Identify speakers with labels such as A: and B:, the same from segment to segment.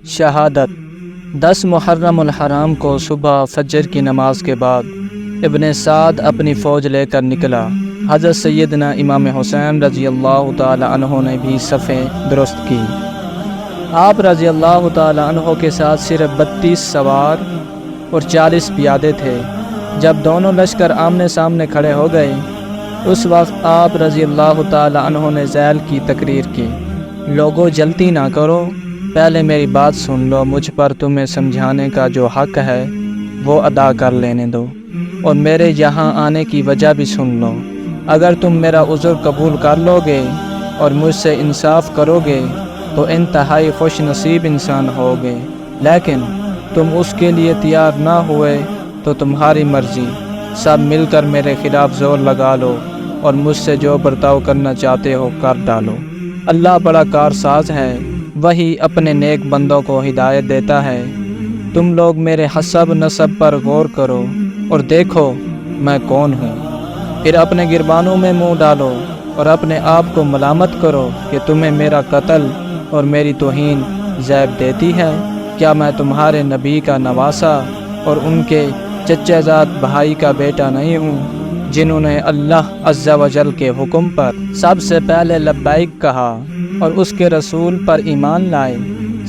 A: شہادت 10 محرم الحرام کو صبح فجر کی نماز کے بعد ابن سعد اپنی فوج لے کر نکلا۔ حضرت سیدنا امام حسین رضی اللہ تعالی عنہ نے بھی صفیں درست کی۔ آپ رضی اللہ تعالی عنہ کے ساتھ صرف 32 سوار اور 40 پیادے تھے۔ جب دونوں لشکر آمنے سامنے کھڑے ہو گئے، اس وقت آپ رضی اللہ تعالی عنہ نے ذیل کی تقریر کی: لوگوں، جلدی نہ کرو، پہلے میری بات سن لو۔ مجھ پر تمہیں سمجھانے کا جو حق ہے وہ ادا کر لینے دو، اور میرے یہاں آنے کی وجہ بھی سن لو۔ اگر تم میرا عذر قبول کر لو گے اور مجھ سے انصاف کرو گے تو انتہائی خوش نصیب انسان ہوگے، لیکن تم اس کے لیے تیار نہ ہوئے تو تمہاری مرضی، سب مل کر میرے خلاف زور لگا لو اور مجھ سے جو برتاؤ کرنا چاہتے ہو کر ڈالو۔ اللہ بڑا کارساز ہے، وہی اپنے نیک بندوں کو ہدایت دیتا ہے۔ تم لوگ میرے حسب نسب پر غور کرو اور دیکھو میں کون ہوں، پھر اپنے گربانوں میں منہ ڈالو اور اپنے آپ کو ملامت کرو کہ تمہیں میرا قتل اور میری توہین زیب دیتی ہے۔ کیا میں تمہارے نبی کا نواسا اور ان کے چچا زاد بھائی کا بیٹا نہیں ہوں، جنہوں نے اللہ عز و جل کے حکم پر سب سے پہلے لبیک کہا اور اس کے رسول پر ایمان لائے؟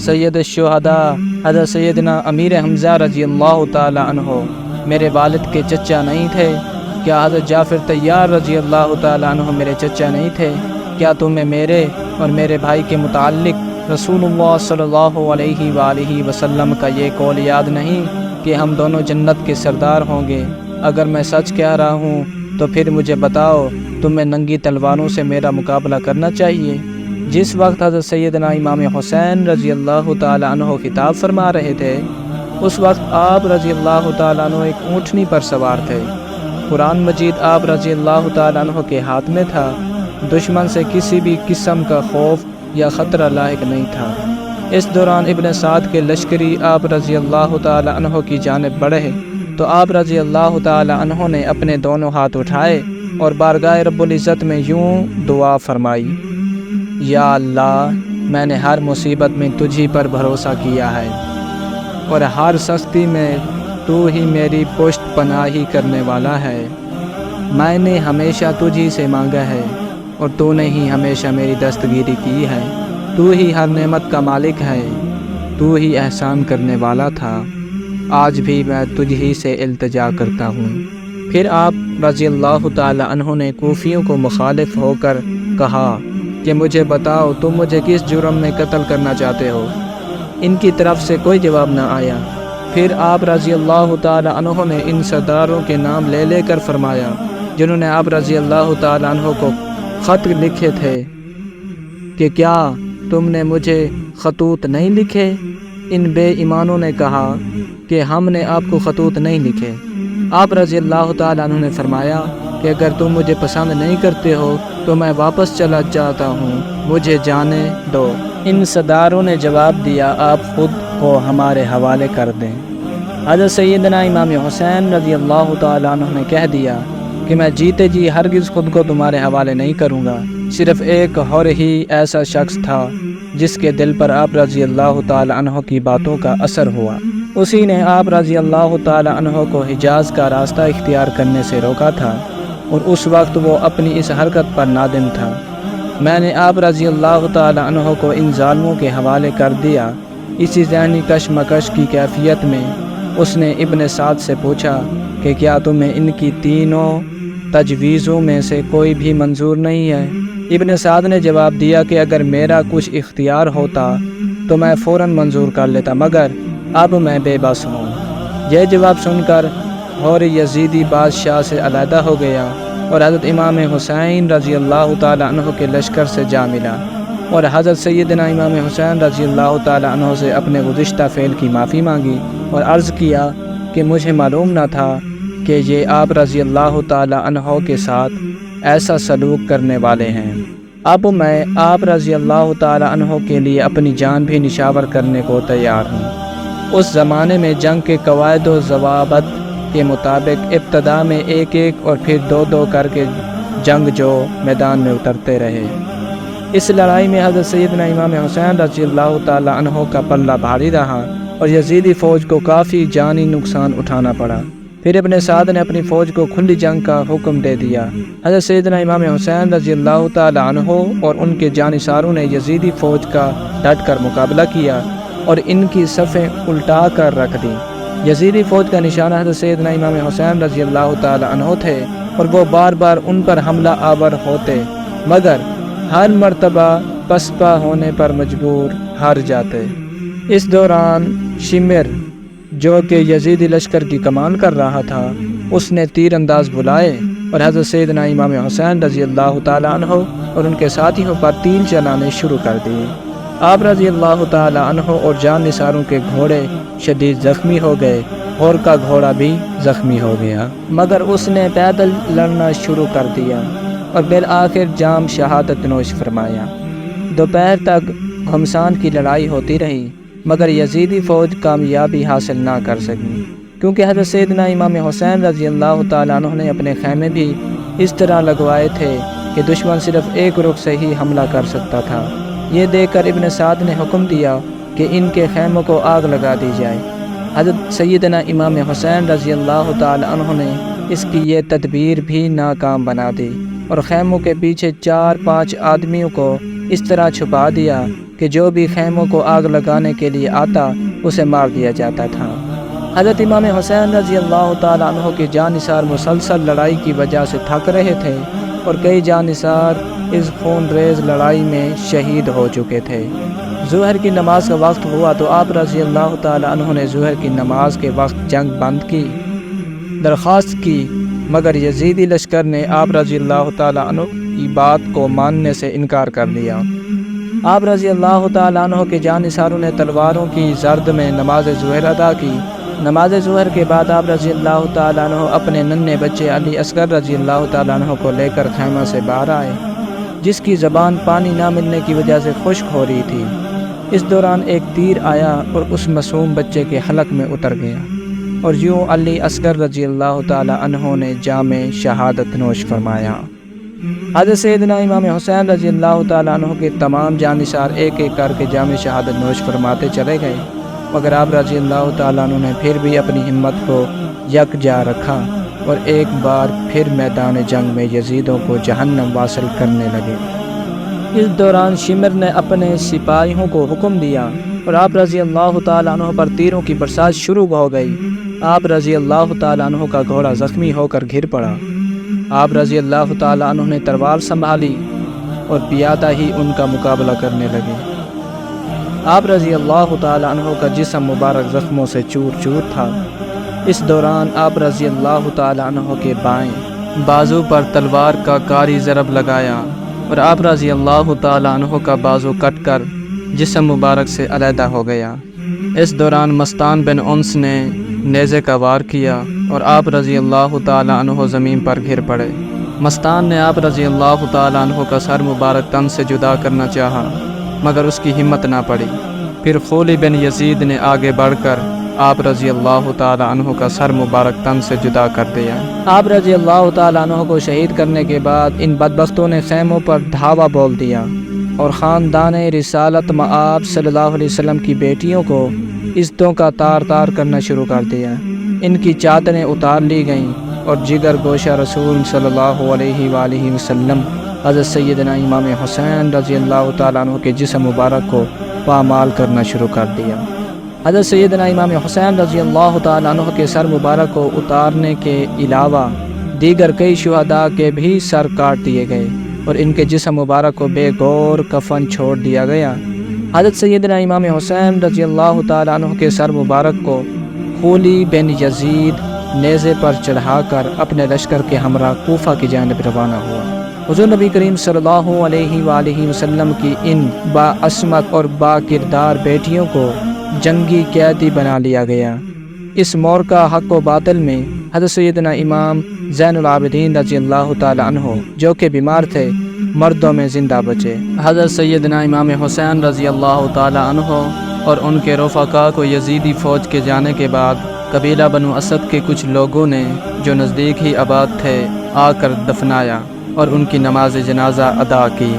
A: سید الشہداء حضرت سیدنا امیر حمزہ رضی اللہ تعالی عنہ میرے والد کے چچا نہیں تھے؟ کیا حضرت جعفر طیار رضی اللہ تعالی عنہ میرے چچا نہیں تھے؟ کیا تمہیں میرے اور میرے بھائی کے متعلق رسول اللہ صلی اللہ علیہ وآلہ وسلم کا یہ قول یاد نہیں کہ ہم دونوں جنت کے سردار ہوں گے؟ اگر میں سچ کہہ رہا ہوں تو پھر مجھے بتاؤ، تمہیں ننگی تلواروں سے میرا مقابلہ کرنا چاہیے؟ جس وقت حضرت سیدنا امام حسین رضی اللہ تعالی عنہ خطاب فرما رہے تھے، اس وقت آپ رضی اللہ تعالی عنہ ایک اونٹنی پر سوار تھے۔ قرآن مجید آپ رضی اللہ تعالی عنہ کے ہاتھ میں تھا۔ دشمن سے کسی بھی قسم کا خوف یا خطرہ لاحق نہیں تھا۔ اس دوران ابن سعد کے لشکری آپ رضی اللہ تعالی عنہ کی جانب بڑھے تو آپ رضی اللہ تعالی عنہ نے اپنے دونوں ہاتھ اٹھائے اور بارگاہ رب العزت میں یوں دعا فرمائی: یا اللہ، میں نے ہر مصیبت میں تجھی پر بھروسہ کیا ہے اور ہر سختی میں تو ہی میری پشت پناہی کرنے والا ہے۔ میں نے ہمیشہ تجھی سے مانگا ہے اور تو نے ہی ہمیشہ میری دستگیری کی ہے۔ تو ہی ہر نعمت کا مالک ہے، تو ہی احسان کرنے والا تھا۔ آج بھی میں تجھ ہی سے التجا کرتا ہوں۔ پھر آپ رضی اللہ تعالی عنہ نے کوفیوں کو مخالف ہو کر کہا کہ مجھے بتاؤ، تم مجھے کس جرم میں قتل کرنا چاہتے ہو؟ ان کی طرف سے کوئی جواب نہ آیا۔ پھر آپ رضی اللہ تعالی عنہ نے ان سرداروں کے نام لے لے کر فرمایا جنہوں نے آپ رضی اللہ تعالی عنہ کو خط لکھے تھے کہ کیا تم نے مجھے خطوط نہیں لکھے؟ ان بے ایمانوں نے کہا کہ ہم نے آپ کو خطوط نہیں لکھے۔ آپ رضی اللہ تعالی عنہ نے فرمایا کہ اگر تم مجھے پسند نہیں کرتے ہو تو میں واپس چلا جاتا ہوں، مجھے جانے دو۔ ان سرداروں نے جواب دیا: آپ خود کو ہمارے حوالے کر دیں۔ حضرت سیدنا امام حسین رضی اللہ تعالی عنہ نے کہہ دیا کہ میں جیتے جی ہرگز خود کو تمہارے حوالے نہیں کروں گا۔ صرف ایک اور ہی ایسا شخص تھا جس کے دل پر آپ رضی اللہ تعالی عنہ کی باتوں کا اثر ہوا۔ اسی نے آپ رضی اللہ تعالی عنہ کو حجاز کا راستہ اختیار کرنے سے روکا تھا، اور اس وقت وہ اپنی اس حرکت پر نادم تھا۔ میں نے آپ رضی اللہ تعالی عنہ کو ان ظالموں کے حوالے کر دیا۔ اسی ذہنی کشمکش کی کیفیت میں اس نے ابن سعد سے پوچھا کہ کیا تمہیں ان کی تینوں تجویزوں میں سے کوئی بھی منظور نہیں ہے؟ ابن سعد نے جواب دیا کہ اگر میرا کچھ اختیار ہوتا تو میں فوراً منظور کر لیتا، مگر اب میں بے بس ہوں۔ یہ جواب سن کر اور یزیدی بادشاہ سے علیحدہ ہو گیا اور حضرت امام حسین رضی اللہ تعالی عنہ کے لشکر سے جا ملا، اور حضرت سیدنا امام حسین رضی اللہ تعالی عنہ سے اپنے گزشتہ فعل کی معافی مانگی اور عرض کیا کہ مجھے معلوم نہ تھا کہ یہ آپ رضی اللہ تعالی عنہ کے ساتھ ایسا سلوک کرنے والے ہیں۔ اب میں آپ رضی اللہ تعالی عنہ کے لیے اپنی جان بھی نشاور کرنے کو تیار ہوں۔ اس زمانے میں جنگ کے قواعد و ضوابط کے مطابق ابتدا میں ایک ایک اور پھر دو دو کر کے جنگ جو میدان میں اترتے رہے۔ اس لڑائی میں حضرت سیدنا امام حسین رضی اللہ تعالی عنہ کا پلہ بھاری رہا اور یزیدی فوج کو کافی جانی نقصان اٹھانا پڑا۔ پھر ابن سعد نے اپنی فوج کو کھلی جنگ کا حکم دے دیا۔ حضرت سیدنا امام حسین رضی اللہ تعالی عنہ اور ان کے جانثاروں نے یزیدی فوج کا ڈٹ کر مقابلہ کیا اور ان کی صفیں الٹا کر رکھ دی۔ یزیدی فوج کا نشانہ حضرت سیدنا امام حسین رضی اللہ تعالی عنہ تھے اور وہ بار بار ان پر حملہ آور ہوتے، مگر ہر مرتبہ پسپا ہونے پر مجبور ہار جاتے۔ اس دوران شمر جو کہ یزیدی لشکر کی کمان کر رہا تھا، اس نے تیر انداز بلائے اور حضرت سیدنا امام حسین رضی اللہ تعالی عنہ اور ان کے ساتھیوں پر تیر چلانے شروع کر دیے۔ آپ رضی اللہ تعالی عنہ اور جان نثاروں کے گھوڑے شدید زخمی ہو گئے، اور کا گھوڑا بھی زخمی ہو گیا، مگر اس نے پیدل لڑنا شروع کر دیا اور بالآخر جام شہادت نوش فرمایا۔ دوپہر تک گھمسان کی لڑائی ہوتی رہی، مگر یزیدی فوج کامیابی حاصل نہ کر سکی، کیونکہ حضرت سیدنا امام حسین رضی اللہ تعالیٰ عنہ نے اپنے خیمے بھی اس طرح لگوائے تھے کہ دشمن صرف ایک رخ سے ہی حملہ کر سکتا تھا۔ یہ دیکھ کر ابن سعد نے حکم دیا کہ ان کے خیموں کو آگ لگا دی جائے۔ حضرت سیدنا امام حسین رضی اللہ تعالیٰ عنہ نے اس کی یہ تدبیر بھی ناکام بنا دی اور خیموں کے پیچھے 4-5 آدمیوں کو اس طرح چھپا دیا کہ جو بھی خیموں کو آگ لگانے کے لیے آتا اسے مار دیا جاتا تھا۔ حضرت امام حسین رضی اللہ تعالیٰ عنہ کے جانثار مسلسل لڑائی کی وجہ سے تھک رہے تھے اور کئی جانثار اس خون ریز لڑائی میں شہید ہو چکے تھے۔ ظہر کی نماز کا وقت ہوا تو آپ رضی اللہ تعالیٰ عنہ نے ظہر کی نماز کے وقت جنگ بند کی درخواست کی، مگر یزیدی لشکر نے آپ رضی اللہ تعالیٰ عنہ کی بات کو ماننے سے انکار کر دیا۔ آپ رضی اللہ تعالیٰ عنہ کے جانثاروں نے تلواروں کی زرد میں نماز ظہر ادا کی۔ نماز ظہر کے بعد آپ رضی اللہ تعالیٰ عنہ اپنے ننھے بچے علی اصغر رضی اللہ تعالیٰ عنہ کو لے کر خیمہ سے باہر آئے، جس کی زبان پانی نہ ملنے کی وجہ سے خشک ہو رہی تھی۔ اس دوران ایک تیر آیا اور اس معصوم بچے کے حلق میں اتر گیا، اور یوں علی اصغر رضی اللہ تعالیٰ عنہ نے جام شہادت نوش فرمایا۔ حضرت سیدنا امام حسین رضی اللہ تعالیٰ عنہ کے تمام جانثار ایک ایک کر کے جام شہادت نوش فرماتے چلے گئے، مگر آپ رضی اللہ تعالیٰ عنہ نے پھر بھی اپنی ہمت کو یکجا رکھا اور ایک بار پھر میدان جنگ میں یزیدوں کو جہنم واصل کرنے لگے۔ اس دوران شمر نے اپنے سپاہیوں کو حکم دیا اور آپ رضی اللہ تعالیٰ عنہ پر تیروں کی برسات شروع ہو گئی۔ آپ رضی اللہ تعالیٰ عنہ کا گھوڑا زخمی ہو کر گر پڑا۔ آپ رضی اللہ تعالیٰ عنہ نے تلوار سنبھالی اور پیادہ ہی ان کا مقابلہ کرنے لگے۔ آپ رضی اللہ تعالیٰ عنہ کا جسم مبارک زخموں سے چور چور تھا۔ اس دوران آپ رضی اللہ تعالیٰ عنہ کے بائیں بازو پر تلوار کا کاری ضرب لگایا اور آپ رضی اللہ تعالیٰ عنہ کا بازو کٹ کر جسم مبارک سے علیحدہ ہو گیا۔ اس دوران مستان بن انس نے نیزے کا وار کیا اور آپ رضی اللہ تعالیٰ عنہ زمین پر گر پڑے۔ مستان نے آپ رضی اللہ تعالیٰ عنہ کا سر مبارک تن سے جدا کرنا چاہا، مگر اس کی ہمت نہ پڑی۔ پھر خولی بن یزید نے آگے بڑھ کر آپ رضی اللہ تعالیٰ عنہ کا سر مبارک تن سے جدا کر دیا۔ آپ رضی اللہ تعالیٰ عنہ کو شہید کرنے کے بعد ان بدبختوں نے خیموں پر دھاوا بول دیا اور خاندان رسالت مآب صلی اللہ علیہ وسلم کی بیٹیوں کو عزتوں کا تار تار کرنا شروع کر دیا۔ ان کی چادریں اتار لی گئیں اور جگر گوشہ رسول صلی اللہ علیہ وآلہ وسلم حضرت سیدنا امام حسین رضی اللہ تعالیٰ عنہ کے جسم مبارک کو پامال کرنا شروع کر دیا۔ حضرت سیدنا امام حسین رضی اللہ تعالیٰ عنہ کے سر مبارک کو اتارنے کے علاوہ دیگر کئی شہداء کے بھی سر کاٹ دیے گئے اور ان کے جسم مبارک کو بے گور کفن چھوڑ دیا گیا۔ حضرت سیدنا امام حسین رضی اللہ تعالیٰ عنہ کے سر مبارک کو خولی بن یزید نیزے پر چڑھا کر اپنے لشکر کے ہمراہ کوفہ کی جانب روانہ ہوا۔ حضور نبی کریم صلی اللہ علیہ وآلہ وسلم کی ان باعصمت اور با کردار بیٹیوں کو جنگی قیدی بنا لیا گیا۔ اس مورکہ حق و باطل میں حضرت سیدنا امام زین العابدین رضی اللہ تعالیٰ عنہ جو کہ بیمار تھے مردوں میں زندہ بچے۔ حضرت سیدنا امام حسین رضی اللہ تعالیٰ عنہ اور ان کے رفقا کو یزیدی فوج کے جانے کے بعد قبیلہ بنو اسد کے کچھ لوگوں نے جو نزدیک ہی آباد تھے آ کر دفنایا اور ان کی نماز جنازہ ادا کی۔